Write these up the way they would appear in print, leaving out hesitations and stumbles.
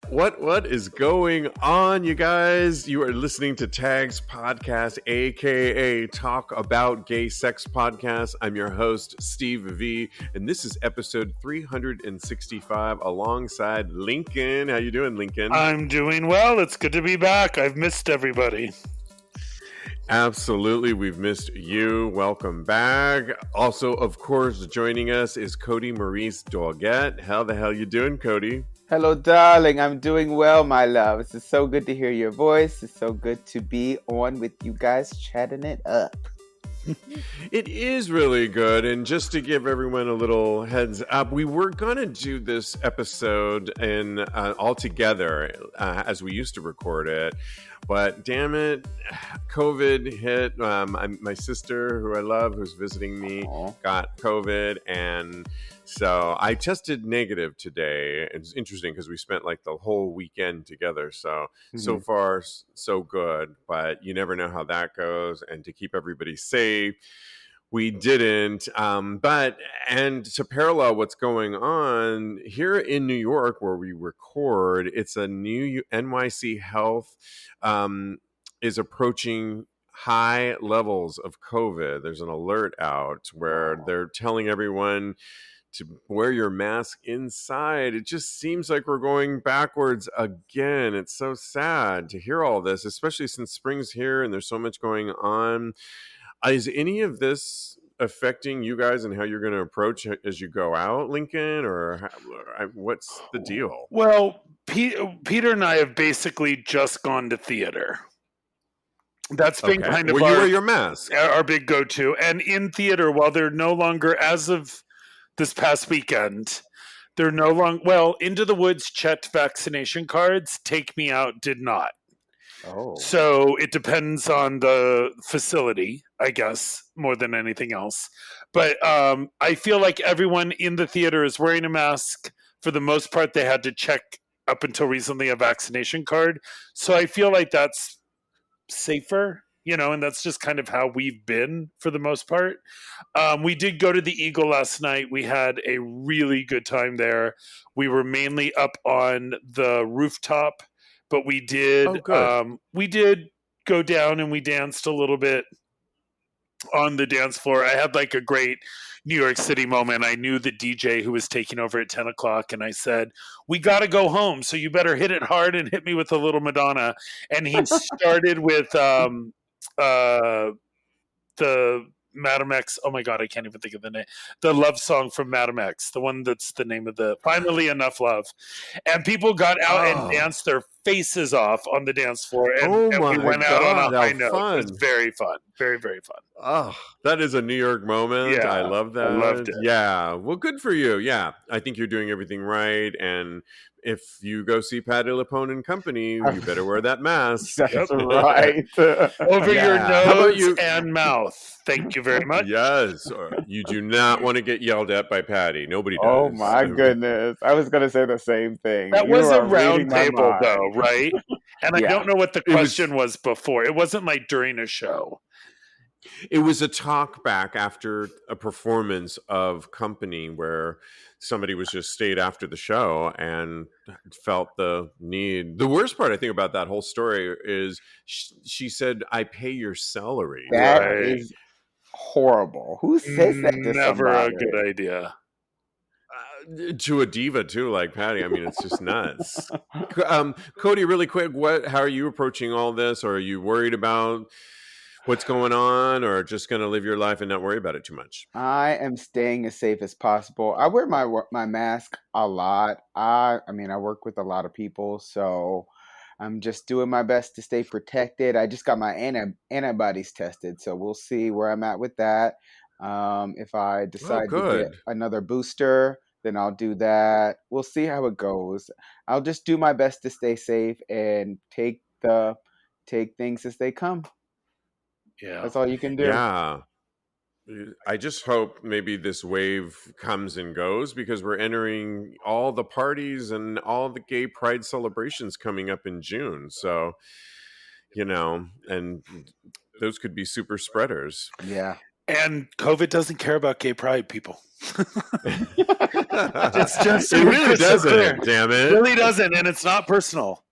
What is going on, you guys? You are listening to Tags Podcast, aka Talk About Gay Sex Podcast. I'm your host, Steve V, and this is episode 365 alongside Lincoln. How you doing, Lincoln? I'm doing well. It's good to be back. I've missed everybody. Absolutely, we've missed you. Welcome back. Also, of course, joining us is Kodi, Maurice, Doggette. How the hell you doing, Kodi? Hello, darling. I'm doing well, my love. It's so good to hear your voice. It's so good to be on with you guys, chatting it up. It is really good. And just to give everyone a little heads up, we were going to do this episode all together as we used to record it. But damn it, COVID hit. My sister, who I love, who's visiting me, got COVID. And so I tested negative today. It's interesting because we spent like the whole weekend together. So far, so good. But you never know how that goes. And to keep everybody safe, we didn't. And to parallel what's going on here in New York, where we record, it's a new NYC Health is approaching high levels of COVID. There's an alert out where they're telling everyone to wear your mask inside. It just seems like we're going backwards again. It's so sad to hear all this, especially since spring's here and there's so much going on. Is any of this affecting you guys and how you're going to approach as you go out, Lincoln, or what's the deal? Well, Peter and I have basically just gone to theater. That's been kind of you wear your mask. Our big go-to. And in theater, while they're no longer, as of this past weekend, they're no longer, Into the Woods checked vaccination cards. Take Me Out did not. Oh. So it depends on the facility, I guess, more than anything else. But I feel like everyone in the theater is wearing a mask. For the most part, they had to check up until recently a vaccination card. So I feel like that's safer, and that's just kind of how we've been for the most part. We did go to the Eagle last night. We had a really good time there. We were mainly up on the rooftop, but we did go down and we danced a little bit on the dance floor. I had like a great New York City moment. I knew the DJ who was taking over at 10 o'clock, and I said, "We got to go home, so you better hit it hard and hit me with a little Madonna." And he started with the Madam X. Oh my God, I can't even think of the name. The love song from Madam X, the one that's the name of the Finally Enough Love. And people got out and danced their faces off on the dance floor. And we went out on a high note. It was very fun. Very, very fun. Oh, that is a New York moment. Yeah, I love that. I loved it. Yeah. Well, good for you. Yeah. I think you're doing everything right. And if you go see Patti LuPone and company, you better wear that mask. That's right. Over your nose and mouth. Thank you very much. Yes. You do not want to get yelled at by Patti. Nobody does. Oh, my goodness. I was going to say the same thing. That was a round table, though, right? And I don't know what the question was before. It wasn't like during a show. It was a talk back after a performance of Company where somebody was just stayed after the show and felt the need. The worst part, I think, about that whole story is she said, "I pay your salary." That is horrible. Who says that to Never somebody? a good idea. To a diva too, like Patti. I mean, it's just nuts. Kodi, really quick, how are you approaching all this? Or are you worried about what's going on, or just going to live your life and not worry about it too much? I am staying as safe as possible. I wear my mask a lot. I work with a lot of people, so I'm just doing my best to stay protected. I just got my antibodies tested, so we'll see where I'm at with that. If I decide to get another booster, then I'll do that. We'll see how it goes. I'll just do my best to stay safe and take things as they come. Yeah. That's all you can do. Yeah. I just hope maybe this wave comes and goes, because we're entering all the parties and all the gay pride celebrations coming up in June. So, and those could be super spreaders. Yeah. And COVID doesn't care about gay pride, people. It really doesn't, damn it. It really doesn't, and it's not personal.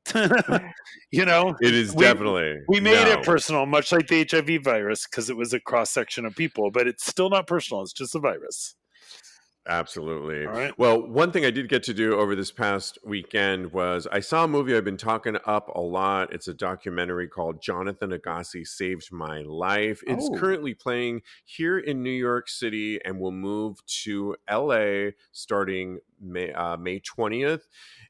You know, it is definitely. We made it personal, much like the HIV virus, because it was a cross section of people, but it's still not personal. It's just a virus. Absolutely. All right. Well, one thing I did get to do over this past weekend was I saw a movie I've been talking up a lot. It's a documentary called Jonathan Agassi Saved My Life. It's currently playing here in New York City and will move to LA starting May 20th.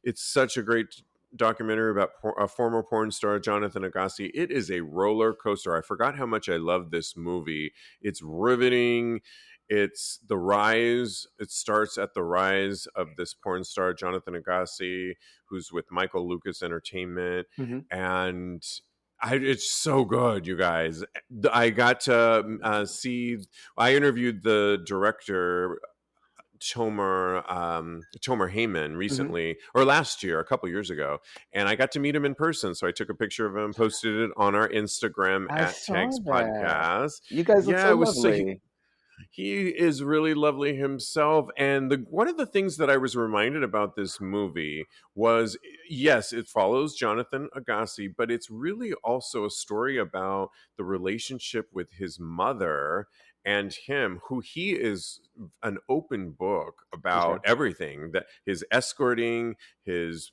It's such a great documentary about a former porn star, Jonathan Agassi. It is a roller coaster. I forgot how much I love this movie. It's riveting. It's the rise. It starts at the rise of this porn star, Jonathan Agassi, who's with Michael Lucas Entertainment. And it's so good, you guys. I got to I interviewed the director, Tomer Heyman recently, or last year, a couple years ago, and I got to meet him in person. So I took a picture of him, posted it on our Instagram at TAGSPodcast. You guys look so lovely. He is really lovely himself. And one of the things that I was reminded about this movie was, yes, it follows Jonathan Agassi, but it's really also a story about the relationship with his mother and him, who he is an open book about everything, that his escorting, his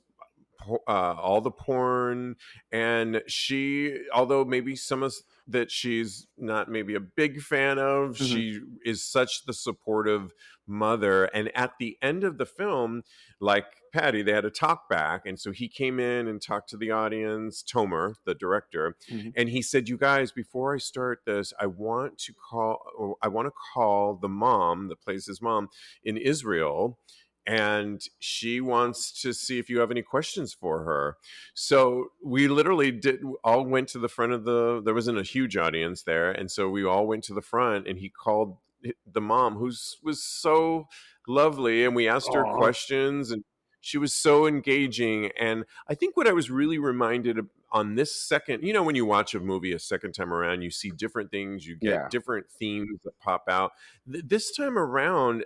all the porn, and she, although maybe some of that she's not maybe a big fan of, she is such the supportive mother. And at the end of the film, like Patty, they had a talk back, and so he came in and talked to the audience, Tomer, the director, and he said, "You guys, before I start this, I want to call the mom that plays his mom in Israel, and she wants to see if you have any questions for her." So we literally all went to the front of there wasn't a huge audience there, and so we all went to the front, and he called the mom, who was so lovely, and we asked her questions, and she was so engaging. And I think what I was really reminded of on this second, when you watch a movie a second time around, you see different things, you get different themes that pop out. This time around,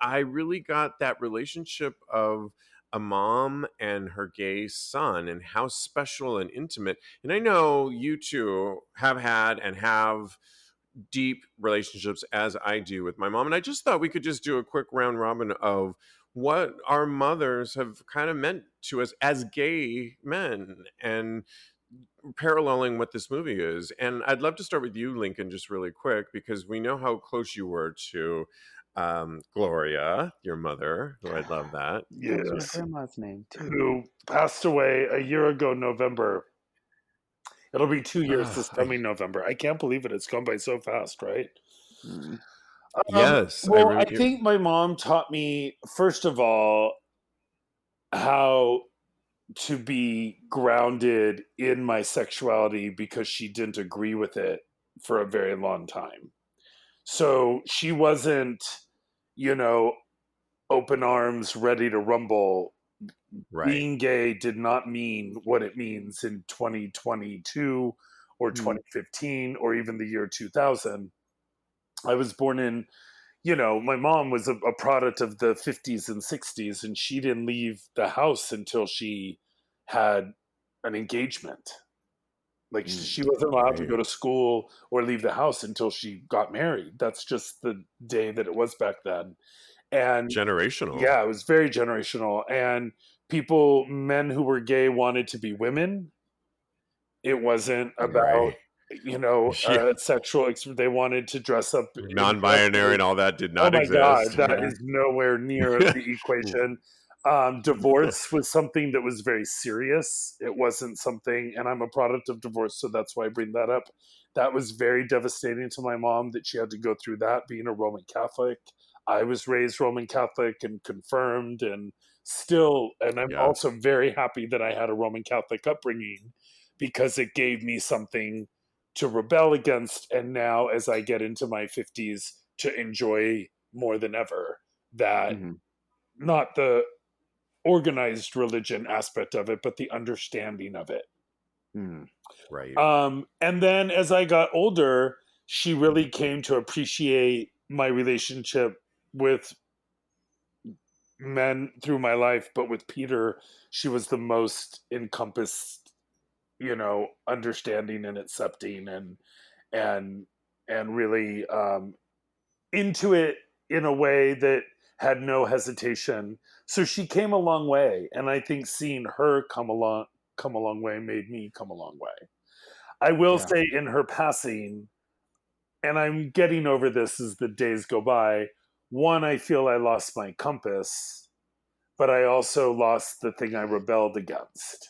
I really got that relationship of a mom and her gay son, and how special and intimate. And I know you two have had and have deep relationships, as I do with my mom. And I just thought we could just do a quick round robin of what our mothers have kind of meant to us as gay men, and paralleling what this movie is. And I'd love to start with you, Lincoln, just really quick, because we know how close you were to Gloria, your mother, who I love that. Yes. That was my grandma's name too. Who passed away a year ago, November. It'll be 2 years this coming November. I can't believe it. It's gone by so fast, right? Yes. Well, I think my mom taught me, first of all, how to be grounded in my sexuality, because she didn't agree with it for a very long time. So she wasn't, open arms, ready to rumble. Right. Being gay did not mean what it means in 2022 or 2015 or even the year 2000. I was born in, my mom was a product of the 50s and 60s, and she didn't leave the house until she had an engagement. Like she wasn't allowed to go to school or leave the house until she got married. That's just the day that it was back then. And generational. Yeah, it was very generational. And men who were gay wanted to be women. It wasn't about, sexual. They wanted to dress up. Non-binary and all that did not exist. Oh my God, that is nowhere near the equation. Divorce was something that was very serious. It wasn't something, and I'm a product of divorce, so that's why I bring that up. That was very devastating to my mom, that she had to go through that, being a Roman Catholic. I was raised Roman Catholic and confirmed, and I'm also very happy that I had a Roman Catholic upbringing, because it gave me something to rebel against. And now, as I get into my 50s, to enjoy more than ever that, not the organized religion aspect of it, but the understanding of it. Right. And then as I got older, she really came to appreciate my relationship with men through my life, but with Peter, she was the most encompassed, understanding and accepting and and really into it in a way that had no hesitation. So she came a long way, and I think seeing her come a long way made me come a long way. I will Yeah. say in her passing, and I'm getting over this as the days go by, one, I feel I lost my compass, but I also lost the thing I rebelled against.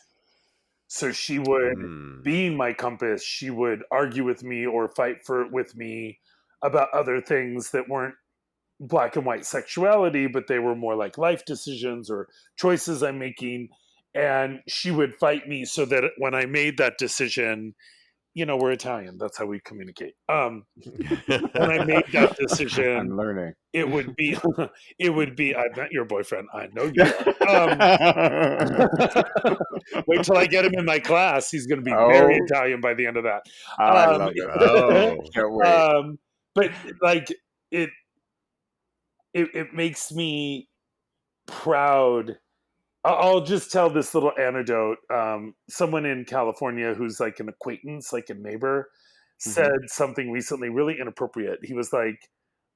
So she would, Mm. being my compass, she would argue with me or fight with me about other things that weren't black and white sexuality, but they were more like life decisions or choices I'm making. And she would fight me so that when I made that decision, we're Italian. That's how we communicate. When I made that decision, I'm learning. it would be, it would be. I'm not your boyfriend. I know you are. Wait till I get him in my class. He's going to be very Oh, Italian by the end of that. I love it. Oh. Can't wait. But like it, it makes me proud. I'll just tell this little anecdote. Someone in California who's like an acquaintance, like a neighbor, Mhm. said something recently really inappropriate. He was like,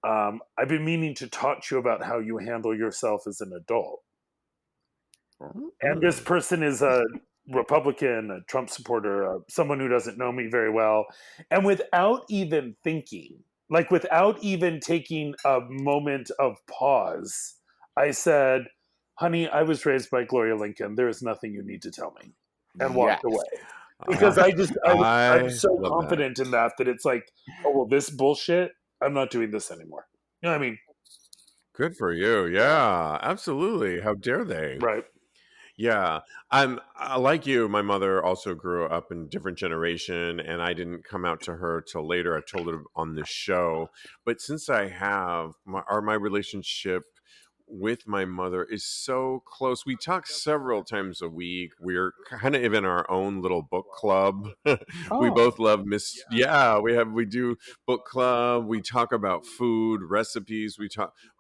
I've been meaning to talk to you about how you handle yourself as an adult. And this Mm. person is a Republican, a Trump supporter, someone who doesn't know me very well. And without even thinking, like without even taking a moment of pause, I said, honey, I was raised by Gloria Lincoln. There is nothing you need to tell me. And walked Yes. away. Because Ah, I'm I so love that. confident in that it's like, oh, well, this bullshit, I'm not doing this anymore. You know what I mean? Good for you. Yeah, absolutely. How dare they? Right. Yeah, like you. My mother also grew up in a different generation, and I didn't come out to her till later. I've told her on this show, but since I have, my relationship with my mother is so close. We talk several times a week. We're kind of in our own little book club. We Oh, both love Miss. Yeah, we do book club. We talk about food recipes.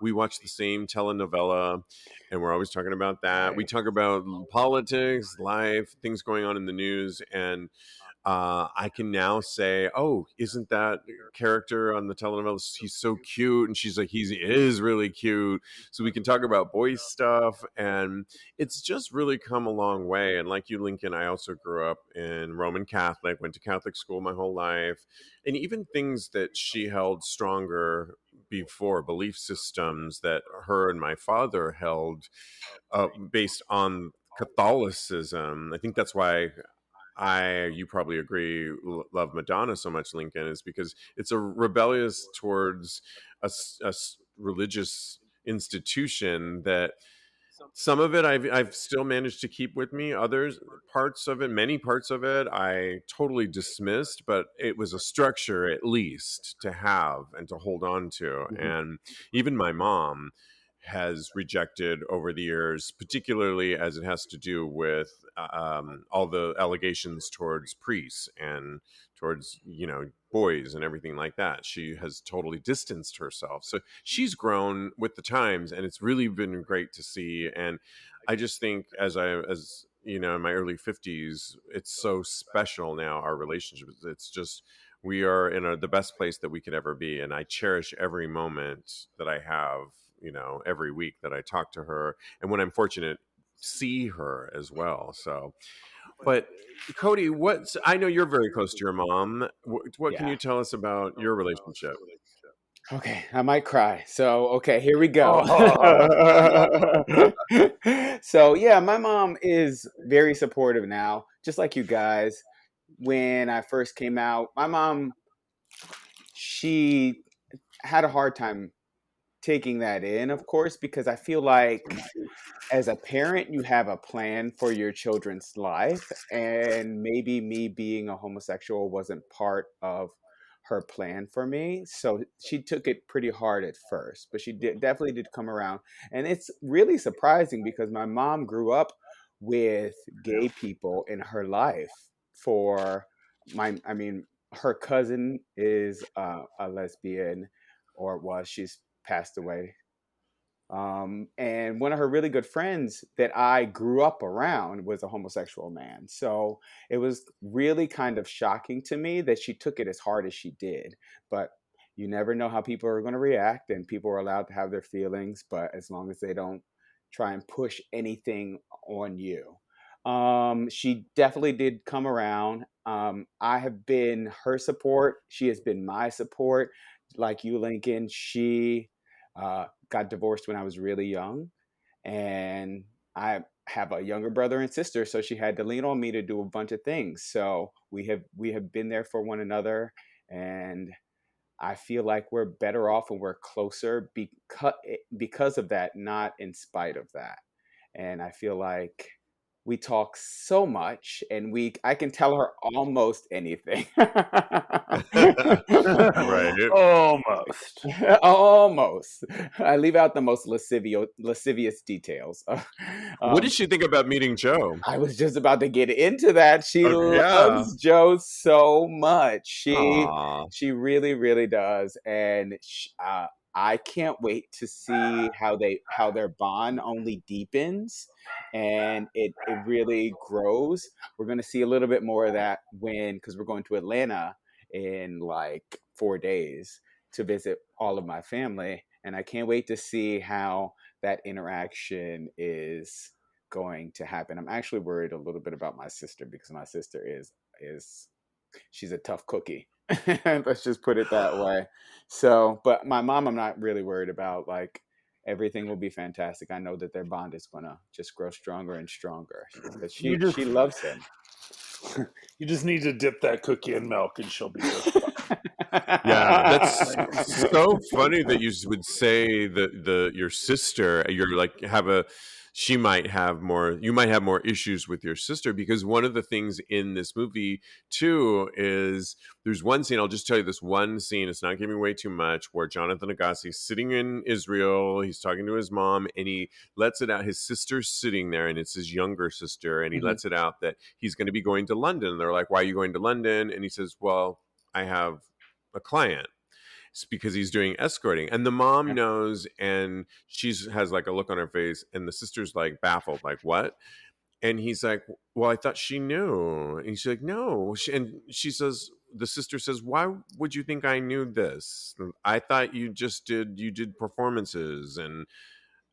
We watch the same telenovela, and we're always talking about that. We nice. talk about politics, life, things going on in the news, and I can now say, "Oh, isn't that character on the telenovela? He's so cute." And she's like, "He is really cute." So we can talk about boy stuff, and it's just really come a long way. And like you, Lincoln, I also grew up in Roman Catholic, went to Catholic school my whole life, and even things that she held stronger before, belief systems that her and my father held based on Catholicism. I think that's why you probably agree, love Madonna so much, Lincoln, is because it's a rebellious towards a religious institution that some of it I've still managed to keep with me. Others parts of it, many parts of it, I totally dismissed. But it was a structure, at least, to have and to hold on to. Mhm. And even my mom has rejected over the years, particularly as it has to do with all the allegations towards priests and towards boys and everything like that. She has totally distanced herself, so she's grown with the times, and it's really been great to see. And I just think, as in my early 50s, it's so special now, our relationship. It's just, we are in the best place that we could ever be, and I cherish every moment that I have, every week that I talk to her, and when I'm fortunate, see her as well. So, but Kodi, I know you're very close to your mom. What can Yeah. you tell us about your relationship? Okay, I might cry. So, okay, here we go. Oh, So, yeah, my mom is very supportive now, just like you guys. When I first came out, my mom, she had a hard time taking that in, of course, because I feel like as a parent, you have a plan for your children's life, and maybe me being a homosexual wasn't part of her plan for me. So she took it pretty hard at first, but definitely did come around. And it's really surprising because my mom grew up with gay people in her life for I mean, her cousin is a lesbian, or was. She's passed away. And one of her really good friends that I grew up around was a homosexual man. So it was really kind of shocking to me that she took it as hard as she did. But you never know how people are going to react, and people are allowed to have their feelings, but as long as they don't try and push anything on you. She definitely did come around. I have been her support. She has been my support. Like you, Lincoln, she got divorced when I was really young, and I have a younger brother and sister, so she had to lean on me to do a bunch of things. So we have been there for one another, and I feel like we're better off and we're closer because of that, not in spite of that. And I feel like we talk so much, and I can tell her almost anything. Right. Almost. Almost. I leave out the most lascivious details. What Um, did she think about meeting Joe? I was just about to get into that. She Yeah. loves Joe so much. She Aw. she really, really does, and I can't wait to see how their bond only deepens, and it really grows. We're going to see a little bit more of that because we're going to Atlanta in like 4 days to visit all of my family, and I can't wait to see how that interaction is going to happen. I'm actually worried a little bit about my sister because my sister is she's a tough cookie. Let's just put it that way. So, but my mom, I'm not really worried about. Like, everything will be fantastic. I know that their bond is gonna just grow stronger and stronger because You she just loves him. you just need to dip that cookie in milk, and she'll be just fine. Yeah, that's so funny that you would say that your sister, you're like have a she might have more you might have more issues with your sister, because one of the things in this movie too is there's one scene, I'll just tell you this one scene, it's not giving away too much, where Jonathan Agassi's sitting in Israel, he's talking to his mom, and he lets it out, his sister's sitting there, and it's his younger sister, and he Mhm. lets it out that he's going to be going to London. And they're like, why are you going to London? And he says, well, I have a client. It's because he's doing escorting, and the mom Yeah. knows, and she's has like a look on her face, and the sister's like baffled, like what? And he's like, well, I thought she knew. And she's like, no. And she says, the sister says, why would you think I knew this? I thought you did performances and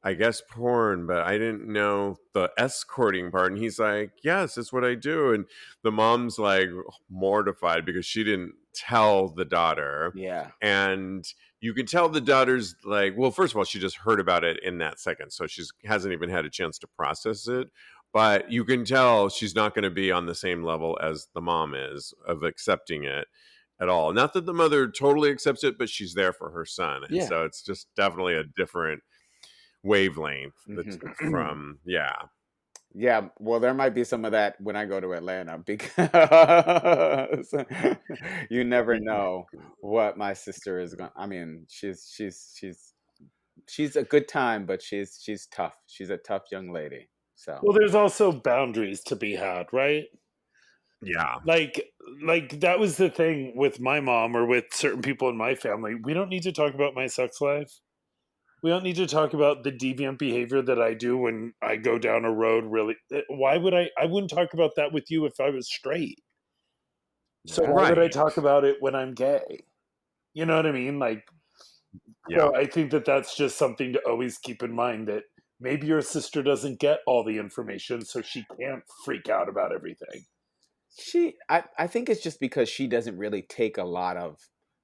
I guess porn, but I didn't know the escorting part. And he's like, yes, that's what I do. And the mom's like mortified because she didn't tell the daughter. Yeah. And you can tell the daughter's like, well, first of all, she just heard about it in that second. So she hasn't even had a chance to process it. But you can tell she's not going to be on the same level as the mom is of accepting it at all. Not that the mother totally accepts it, but she's there for her son. And Yeah. so it's just definitely a different wavelength that's Mhm. from Yeah, well, there might be some of that when I go to Atlanta because you never know what my sister is going. I mean, she's a good time, but she's tough. She's a tough young lady. So Well, there's also boundaries to be had, right? yeah Like, that was the thing with my mom or with certain people in my family. We don't need to talk about my sex life. We don't need to talk about the deviant behavior that I do when I go down a road. Really, why would I wouldn't talk about that with you if I was straight. So yeah, why would I right talk about it when I'm gay? You know what I mean? Like, yeah so I think that that's just something to always keep in mind, that maybe your sister doesn't get all the information, so she can't freak out about everything. I think it's just because she doesn't really take a lot of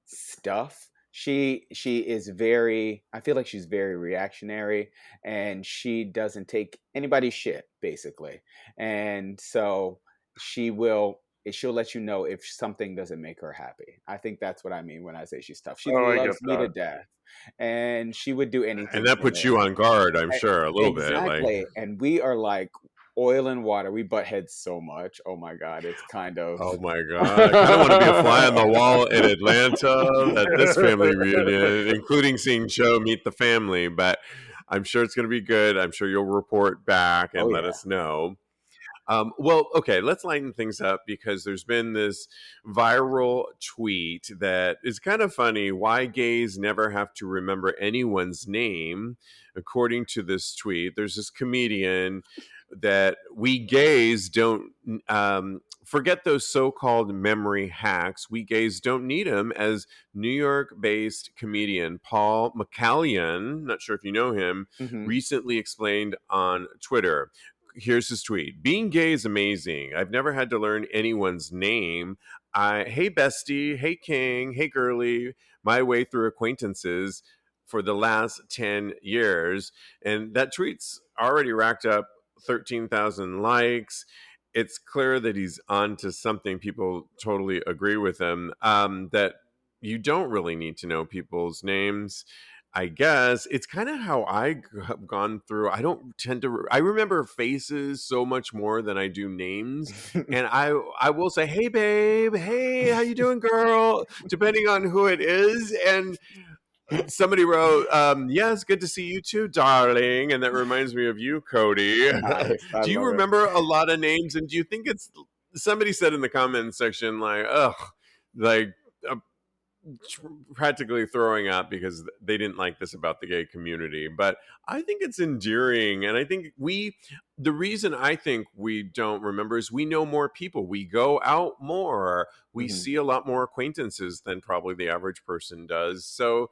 stuff. She is very, I feel like she's very reactionary, and she doesn't take anybody's shit basically. And so she'll let you know if something doesn't make her happy. I think that's what I mean when I say she's tough. She Oh, I get loves me to that. death, and she would do and anything that for puts me. you on guard, I'm E- sure, a little bit, like, Exactly. And we are like oil and water. We butt heads so much. Oh my God. It's kind of. oh my god, I kind of want to be a fly on the wall in Atlanta at this family reunion, including seeing Joe meet the family. But I'm sure it's going to be good. I'm sure you'll report back Oh, and let yeah. us know. Well, okay, let's lighten things up because there's been this viral tweet that is kind of funny. Why gays never have to remember anyone's name. According to this tweet, there's this comedian that we gays don't forget those so-called memory hacks. We gays don't need them, as New York-based comedian Paul McCallion, not sure if you know him, Hmm. recently explained on Twitter. Here's his tweet. Being gay is amazing. I've never had to learn anyone's name. Hey bestie, hey king, hey girly, my way through acquaintances for the last 10 years. And that tweet's already racked up 13,000 likes. It's clear that he's on to something. People totally agree with him, that you don't really need to know people's names. I guess it's kind of how have gone through. I don't tend to. I remember faces so much more than I do names, and I will say, "Hey, babe. Hey, how you doing, girl?" Depending on who it is, and somebody wrote, "Yes, good to see you too, darling," and that reminds me of you, Cody. Nice. I Do you love it. remember a lot of names? And do you think it's somebody said in the comments section like, "Ugh," like practically throwing up because they didn't like this about the gay community. But I think it's endearing, and I think the reason I think we don't remember is we know more people, we go out more, we Hmm. see a lot more acquaintances than probably the average person does. So,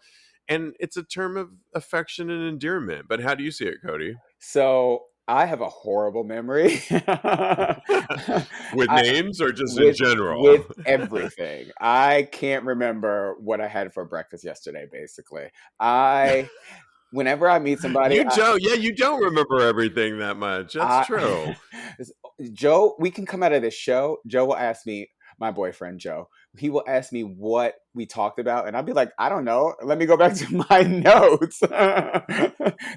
and it's a term of affection and endearment. But how do you see it, Cody? So I have a horrible memory. With I, names or just in with general? everything. I can't remember what I had for breakfast yesterday. Basically, I whenever I meet somebody, You don't, yeah, you don't remember everything that much. That's I true. Joe, we can come out of this show. Joe will ask me, my boyfriend Joe, he will ask me what we talked about, and I'll be like, I don't know. Let me go back to my notes.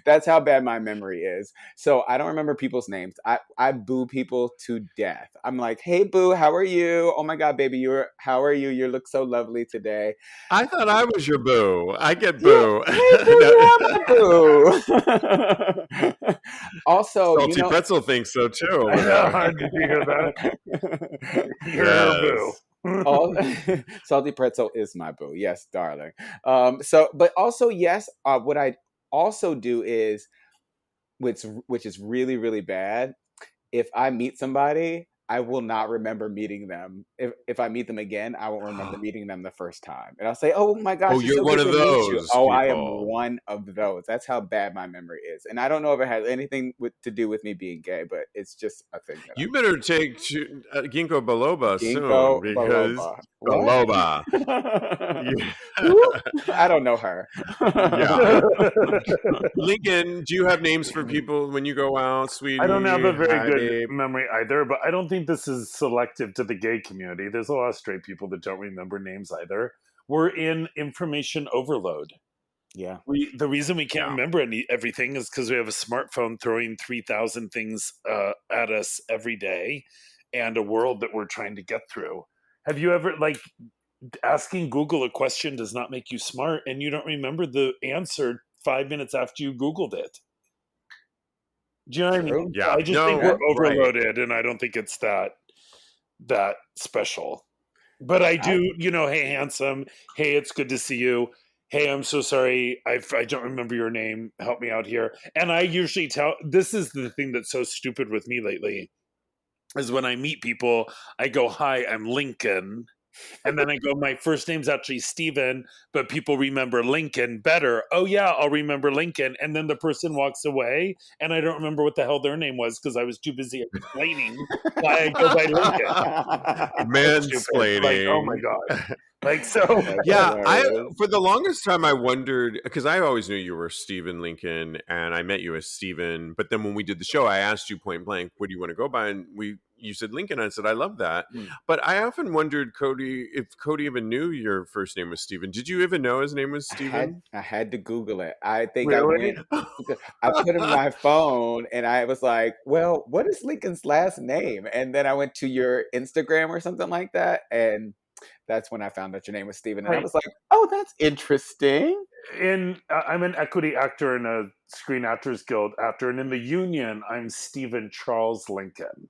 That's how bad my memory is. So I don't remember people's names. I boo people to death. I'm like, hey boo, how are you? Oh my god, baby, how are you? You look so lovely today. I thought I was your boo. I get Yeah, boo. hey boo, No. you are my boo. Also, Salty Pretzel thinks so too I over know. there. Did you hear that? You're her boo. Yes. all Salty Pretzel is my boo. Yes, darling. But also, yes, what I also do is, which is really, really bad. If I meet somebody, I will not remember meeting them. If I meet them again, I won't remember meeting them the first time. And I'll say, "Oh my Oh, gosh, it's you're so one good of to meet you." those Oh, I am people. one of those. That's how bad my memory is. And I don't know if it has anything to do with me being gay, but it's just a thing that You better take ginkgo biloba soon Ginkgo because biloba. What? biloba. Yeah. Who? I don't know her. Yeah. Lincoln, do you have names for people when you go out, I don't have sweetie? a very Hi, good babe. memory either, but I don't think this is selective to the gay community. There's a lot of straight people that don't remember names either. We're in information overload. Yeah. The reason we can't Yeah. remember everything is because we have a smartphone throwing 3,000 things at us every day, and a world that we're trying to get through. Have you ever, like, asking Google a question does not make you smart, and you don't remember the answer 5 minutes after you Googled it? Do you know what I True. mean? Yeah. I just think No, we're Yeah. right. overloaded, and I don't think it's that special. But I I, do, hey, handsome. Hey, it's good to see you. Hey, I'm so sorry. I don't remember your name. Help me out here. And I usually this is the thing that's so stupid with me lately, is when I meet people, I go, hi, I'm Lincoln. And then I go, my first name's actually Steven, but people remember Lincoln better. Oh, yeah, I'll remember Lincoln. And then the person walks away, and I don't remember what the hell their name was because I was too busy explaining why I go by Lincoln. It's so stupid. Like, oh my Mansplaining. God. Like, so, That's Yeah, I hilarious. for the longest time I wondered because I always knew you were Stephen Lincoln and I met you as Stephen. But then when we did the show, I asked you point blank, "What do you want to go by?" And you said Lincoln. I said I love that. Mm. But I often wondered, Cody, if Cody even knew your first name was Stephen. Did you even know his name was Stephen? I had to Google it. I think I really? went because I put in my phone and I was like, well, what is Lincoln's last name? And then I went to your Instagram or something like that, and that's when I found that your name was Steven. And I Right. was like, oh, that's interesting. I'm an equity actor in a Screen Actors Guild actor, and in the union, I'm Stephen Charles Lincoln.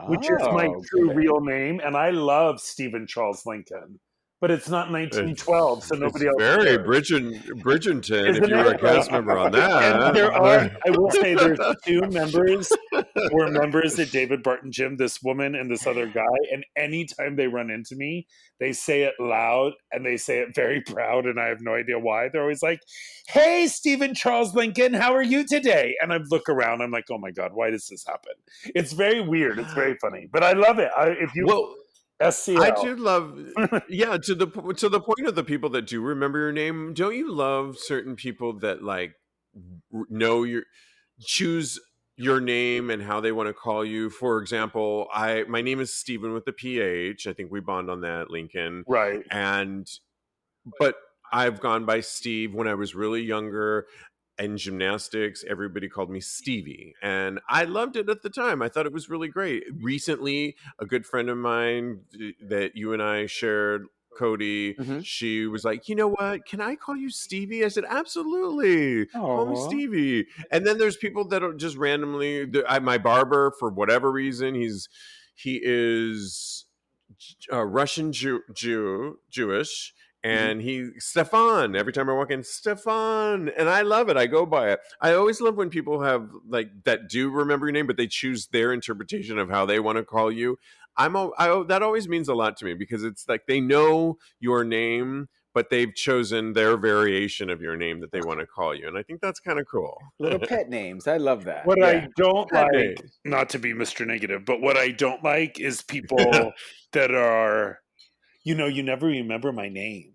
which is my Oh, true okay. real name. And I love Stephen Charles Lincoln, but it's not 1912, so It's nobody else very cares. Bridgerton if Isn't you were a it? Like, cast member on and there are, that. I will say, there's two members who are members at David Barton Gym, this woman and this other guy. And anytime they run into me, they say it loud and they say it very proud. And I have no idea why. They're always like, "Hey, Stephen Charles Lincoln, how are you today?" And I look around, I'm like, "Oh my God, why does this happen?" It's very weird. It's very funny, but I love it. If you Well, I SCL, do love, yeah, to the point of the people that do remember your name. Don't you love certain people that like know your choose your name and how they want to call you? For example, my name is Stephen with the PH. I think we bond on that, Lincoln. right? And but I've gone by Steve when I was really younger. In gymnastics, everybody called me Stevie, and I loved it at the time. I thought it was really great. Recently, a good friend of mine that you and I shared, Kodi, Mm-hmm. she was like, "You know what? Can I call you Stevie?" I said, "Absolutely. Call me Oh. Stevie." And then there's people that are just randomly. My barber, for whatever reason, he is Russian Jewish, Mm-hmm. and he Stefan. Every time I walk in, Stefan, and I love it. I go by it. I always love when people have like that do remember your name, but they choose their interpretation of how they want to call you. That always means a lot to me because it's like they know your name, but they've chosen their variation of your name that they want to call you, and I think that's kind of cool. Little pet names. I love that. What Yeah. I don't Pet like, name. not to be Mr. Negative, but what I don't like is people that are, you never remember my name.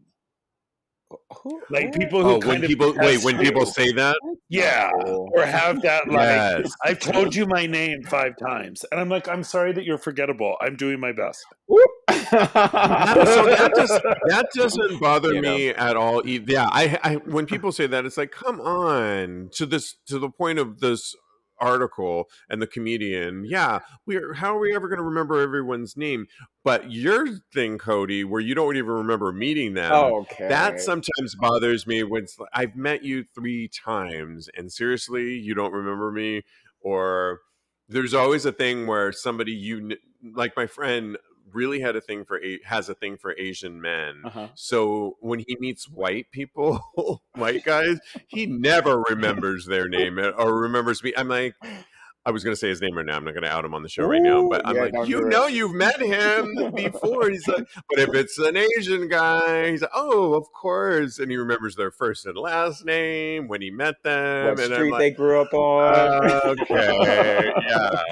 Who? Like What? people who Oh, when kind of people test when people you. say that, Yeah. No. Or have that like, yes. I've told you my name 5 times. And I'm like, I'm sorry that you're forgettable. I'm doing my best. Whoop. So that doesn't bother Get 'em. me at all. Yeah, I when people say that, it's like, come on, to the point of this article and the comedian. Yeah, how are we ever going to remember everyone's name? But your thing, Kodi, where you don't even remember meeting them, that Okay. sometimes bothers me. When I've met you 3 times, and seriously, you don't remember me, or there's always a thing where somebody like my friend really has a thing for Asian men. Uh-huh. So when he meets white people, white guys, he never remembers their name or remembers me. I'm like, I was going to say his name right now. I'm not going to out him on the show right now, Ooh, but I'm yeah, like, don't do it. you've met him before. He's like, but if it's an Asian guy, he's like, oh, of course. And he remembers their first and last name when he met them. What And I'm street like, they grew up on. okay, yeah,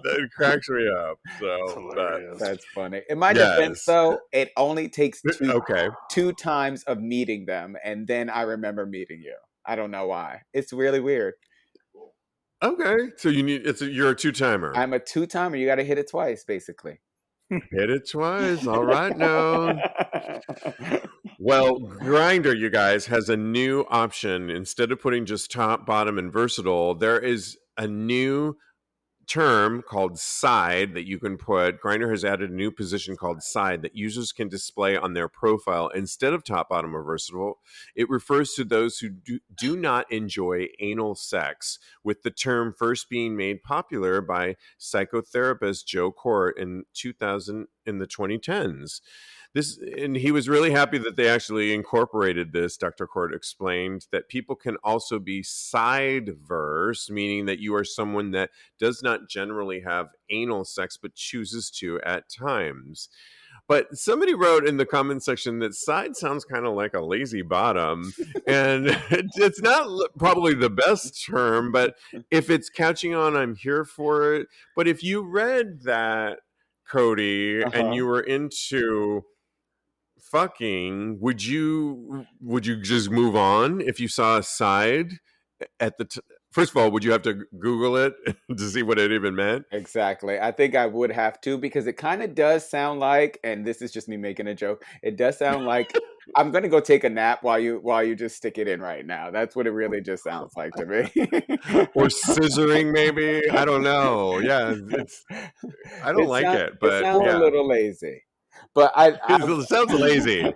it cracks me up. It's So, but hilarious. That's funny. In my defense, yes, though, it only takes okay. two times of meeting them, and then I remember meeting you. I don't know why. It's really weird. Okay, so you're a 2-timer. I'm a two-timer. You got to hit it twice, basically. Hit it twice. All right now. Well, Grindr, you guys, has a new option. Instead of putting just top, bottom, and versatile, there is a new term called side that you can put. Grindr has added a new position called side that users can display on their profile instead of top, bottom, or versatile. It refers to those who do not enjoy anal sex, with the term first being made popular by psychotherapist Joe Court in the 2010s. And he was really happy that they actually incorporated this. Dr. Court explained that people can also be side-verse, meaning that you are someone that does not generally have anal sex but chooses to at times. But somebody wrote in the comment section that side sounds kind of like a lazy bottom, and it's not probably the best term, but if it's catching on, I'm here for it. But if you read that, Kodi, and Uh-huh. you were into fucking, would you just move on if you saw a side at first of all, would you have to Google it to see what it even meant? Exactly. I think I would have to because it kind of does sound like, and this is just me making a joke. It does sound like I'm gonna go take a nap while you just stick it in right now. That's what it really just sounds like to me. Or scissoring, maybe, I don't know. Yeah, I don't like it, It but sounds a yeah, little lazy, but I it sounds lazy.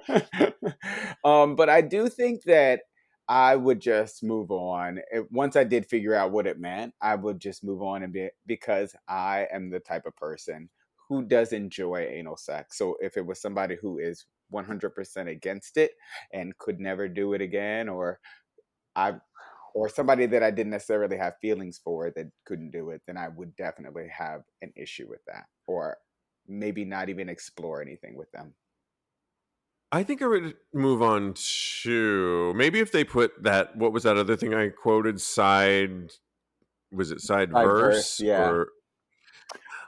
but I do think that I would just move on. Once I did figure out what it meant, I would just move on because I am the type of person who does enjoy anal sex. So if it was somebody who is 100% against it and could never do it again, I or somebody that I didn't necessarily have feelings for that couldn't do it, then I would definitely have an issue with that, or maybe not even explore anything with them. I think I would move on to maybe if they put that, what was that other thing I quoted? Was it side Diverse, verse yeah. or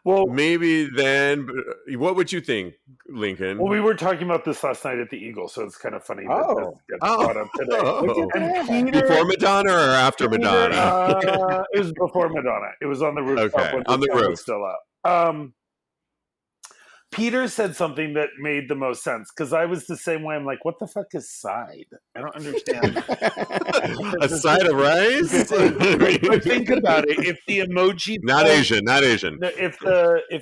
Well, maybe then? What would you think, well, Lincoln? we were talking about this last night at the Eagle, so it's kind of funny that this Oh, gets brought up today. look at Oh, And that. Peter, before Madonna or after Madonna? it was before Madonna. It was on the rooftop Okay, when on the the sun roof. was still up. Peter said something that made the most sense because I was the same way. I'm like, what the fuck is side? I don't understand. A side of rice? But think about it. If the emoji Not Asian. if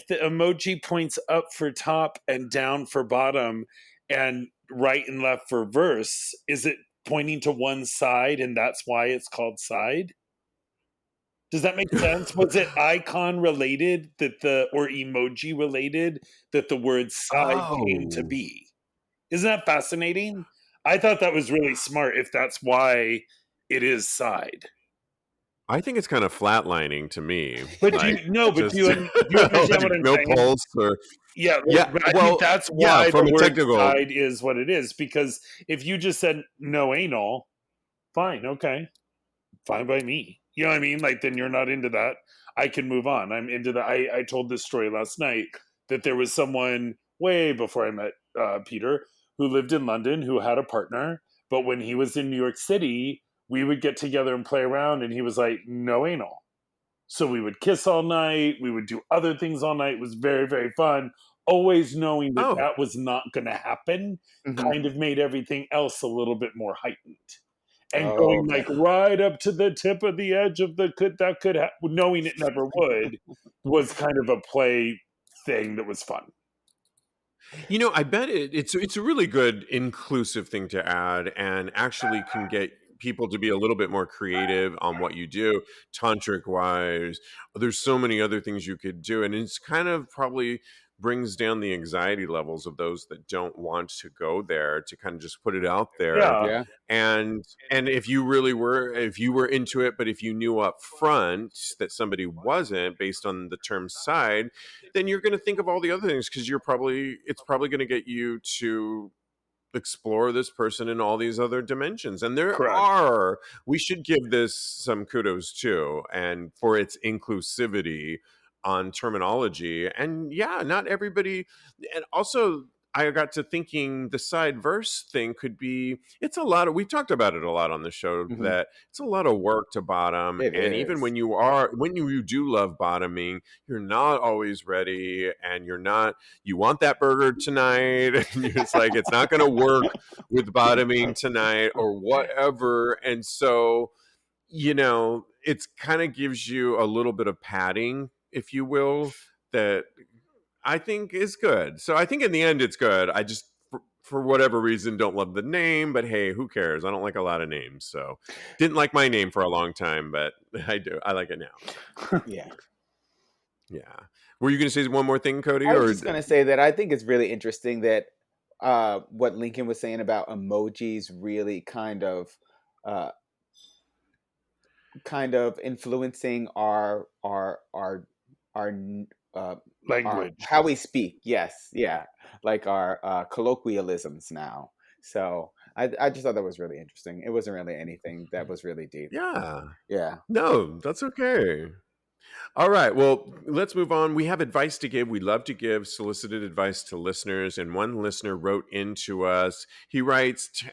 the emoji points up for top and down for bottom and right and left for verse, is it pointing to one side and that's why it's called side? Does that make sense? Was it icon related or emoji related that the word side came to Oh, be? Isn't that fascinating? I thought that was really smart if that's why it is side. I think it's kind of flatlining to me. But Like, do just you understand what I'm no saying? pulse or Yeah, yeah. but I think Well, that's yeah. why From the a word technical, side is what it is. Because if you just said no anal, fine, okay, fine by me. You know what I mean? Like then you're not into that. I can move on. I'm into that. I told this story last night that there was someone way before I met Peter who lived in London who had a partner, but when he was in New York City, we would get together and play around, and he was like, no anal. So we would kiss all night. We would do other things all night. It was very, very fun. Always knowing that oh, that was not going to happen Mhm. kind of made everything else a little bit more heightened. And Oh, going okay. like right up to the tip of the edge of knowing it never would, was kind of a play thing that was fun. I bet it's a really good inclusive thing to add, and actually can get people to be a little bit more creative on what you do, tantric wise. There's so many other things you could do, and it's kind of probably brings down the anxiety levels of those that don't want to go there, to kind of just put it out there. Yeah, Yeah. And if you were into it, but if you knew up front that somebody wasn't, based on the term side, then you're going to think of all the other things, because it's probably going to get you to explore this person in all these other dimensions. And correct. we should give this some kudos too, and for its inclusivity on terminology. And yeah, not everybody. And also, I got to thinking the side verse thing could be, we've talked about it a lot on the show, Mhm. that it's a lot of work to bottom. It And even is. when you do love bottoming, you're not always ready, and you want that burger tonight, and it's like, it's not going to work with bottoming tonight or whatever. And so, it's kind of gives you a little bit of padding, if you will, that I think is good. So I think in the end it's good. I just, for whatever reason, don't love the name, but hey, who cares? I don't like a lot of names. So didn't like my name for a long time, but I do. I like it now. Yeah. Yeah. Were you going to say one more thing, Cody? I was Or just gonna say that I think it's really interesting that what Lincoln was saying about emojis really uh, kind of influencing our n- uh, our Language. how we speak. Yes, yeah, like our colloquialisms now. So I just thought that was really interesting. It wasn't really anything that was really deep. yeah. Yeah. No, that's okay. All right. Well, let's move on. We have advice to give. We love to give solicited advice to listeners. And one listener wrote into us. He writes,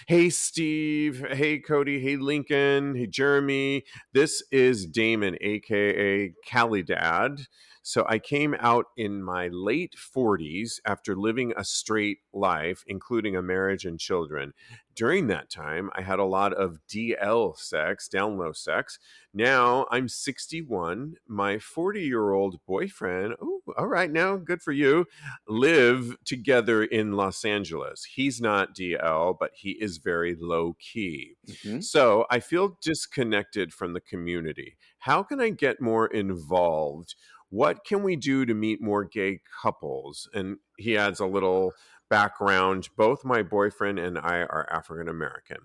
hey, Steve. Hey, Cody. Hey, Lincoln. Hey, Jeremy. This is Damon, a.k.a. Cali Dad. So I came out in my late 40s after living a straight life, including a marriage and children. During that time, I had a lot of DL sex, down low sex. Now I'm 61. My 40-year-old boyfriend, oh, all right, now good for you, live together in Los Angeles. He's not DL, but he is very low key. Mhm. So I feel disconnected from the community. How can I get more involved? What can we do to meet more gay couples? And he adds a little background. Both my boyfriend and I are African American.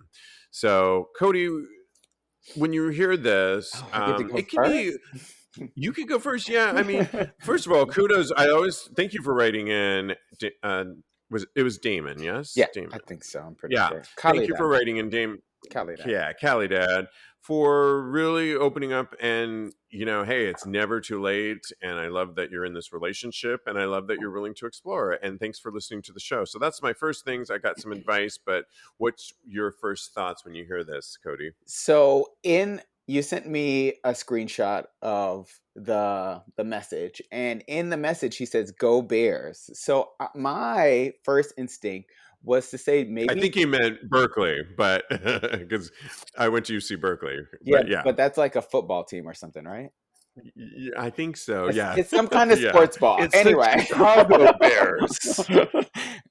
So, Kodi, when you hear this, Oh, I get to go it can be. first? You could go first. Yeah, I mean, first of all, kudos. I always thank you for writing in. Was Damon? Yes, Yeah, Damon. I think so. I'm pretty Yeah, sure. thank you Khalida. for writing in, Damon. Khalida. Yeah, Cali Dad, for really opening up. And hey, it's never too late. And I love that you're in this relationship, and I love that you're willing to explore. And thanks for listening to the show. So that's my first things. I got some advice, but what's your first thoughts when you hear this, Kodi? So you sent me a screenshot of the message, and in the message he says "Go Bears." So my first instinct was to say I maybe think he meant Berkeley, but because I went to UC Berkeley, yeah, but yeah, but that's like a football team or something, right? I think so. It's, Yeah, it's some kind of yeah. sports ball. It's the Anyway, Chicago Bears.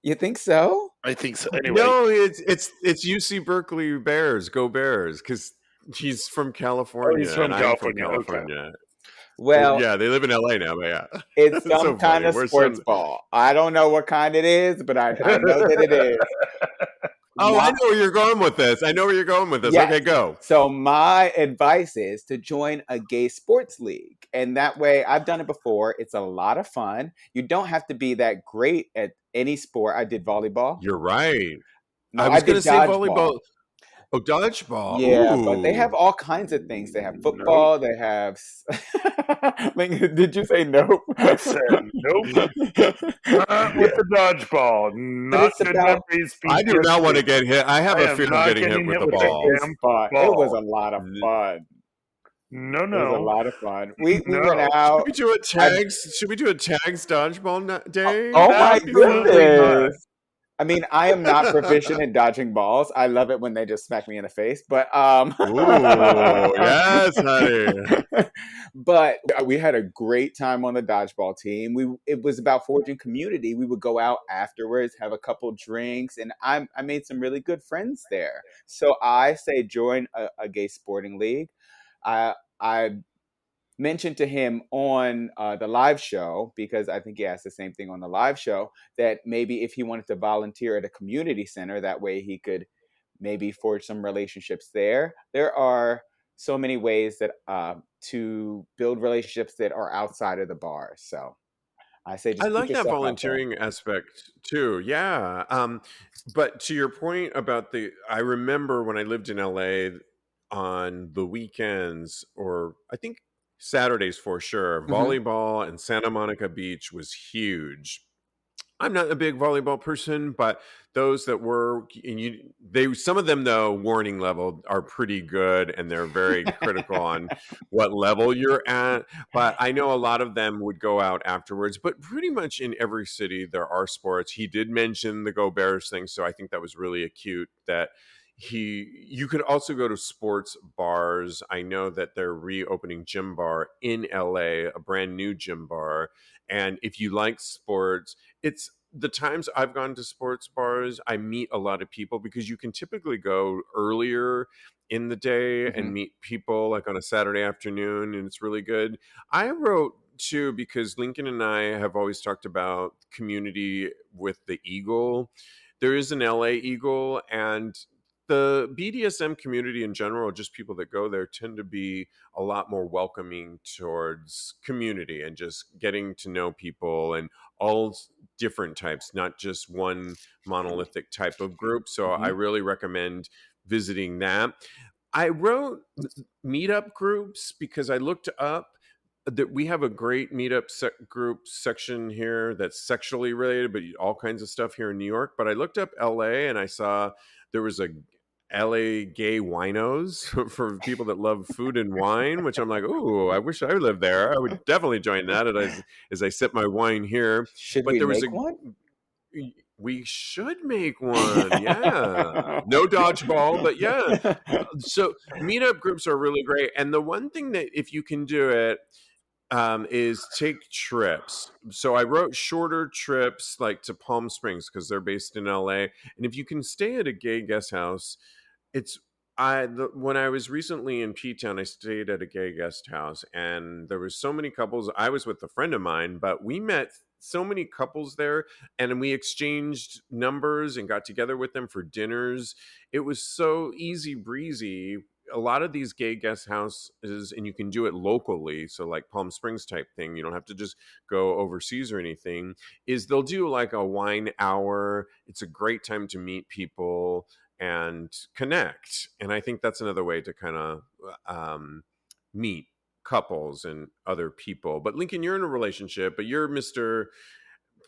you think so? I think so. Anyway, No, it's UC Berkeley Bears. Go Bears, because he's from oh, he's California from and I'm from California. Okay. California. Well, Yeah, they live in LA now, but yeah, it's it's some so kind funny. of We're sports some. ball. I don't know what kind it is, but I know that it is. Oh, I My, know where you're going with this. I know where you're going with this. yes. Okay, go. So my advice is to join a gay sports league. And that way, I've done it before. It's a lot of fun. You don't have to be that great at any sport. I did volleyball. You're right. No, I I was gonna did say dodgeball. volleyball. Oh, dodgeball. Yeah, but they Ooh. have all kinds of things. They have Nope. football. They have. Like, did you say nope? I said nope. Not with the dodgeball. But Not it's should let about. these I do not want PTSD. to get hit. I have I a am fear of not getting hit getting with hit the with that It ball. was damn fun. It was ball. a lot of fun. No, It was a no, lot of fun. We went no. out. I Should we do a tags dodgeball day? Oh my Would that be fun? Absolutely not. goodness. I mean, I am not proficient in dodging balls. I love it when they just smack me in the face, but Ooh, yes, honey. but we had a great time on the dodgeball team. It was about forging community. We would go out afterwards, have a couple drinks, and I made some really good friends there. So I say join a gay sporting league. I mentioned to him on the live show, because I think he asked the same thing on the live show, that maybe if he wanted to volunteer at a community center, that way he could maybe forge some relationships there. There are so many ways that to build relationships that are outside of the bar. So I say I just put like that yourself out there. volunteering aspect too. Yeah. But to your point about I remember when I lived in LA on the weekends, or I think Saturdays for sure, Hmm. volleyball and Santa Monica Beach was huge. I'm not a big volleyball person, but those that were, and some of them though, warning level are pretty good, and they're very critical on what level you're at. But I know a lot of them would go out afterwards. But pretty much in every city there are sports. He did mention the Go Bears thing, so I think that was really acute. That you could also go to sports bars. I know that they're reopening Gym Bar in LA, a brand new gym bar. And if you like sports, it's the times I've gone to sports bars, I meet a lot of people, because you can typically go earlier in the day Hmm. and meet people like on a Saturday afternoon, and it's really good. I wrote too because Lincoln and I have always talked about community with the Eagle. There is an LA Eagle, and the BDSM community in general, just people that go there, tend to be a lot more welcoming towards community and just getting to know people, and all different types, not just one monolithic type of group. So I Hmm. really recommend visiting that. I wrote meetup groups because I looked up that we have a great meetup group section here that's sexually related, but all kinds of stuff here in New York. But I looked up LA and I saw there was LA gay winos for people that love food and wine, which I'm like, ooh, I wish I lived there. I would definitely join that as I sip my wine here. Should But we there was make one? we should make one. Yeah. No dodgeball, but yeah. So meetup groups are really great. And the one thing that if you can do it, is take trips. So I wrote shorter trips like to Palm Springs because they're based in LA. And if you can stay at a gay guest house, it's when I was recently in P-Town, I stayed at a gay guest house, and there was so many couples. I was with a friend of mine, but we met so many couples there, and we exchanged numbers and got together with them for dinners. It was so easy breezy. A lot of these gay guest houses, and you can do it locally, so like Palm Springs type thing, you don't have to just go overseas or anything, is they'll do like a wine hour. It's a great time to meet people and connect. And I think that's another way to kind of meet couples and other people. But Lincoln, you're in a relationship, but you're Mr.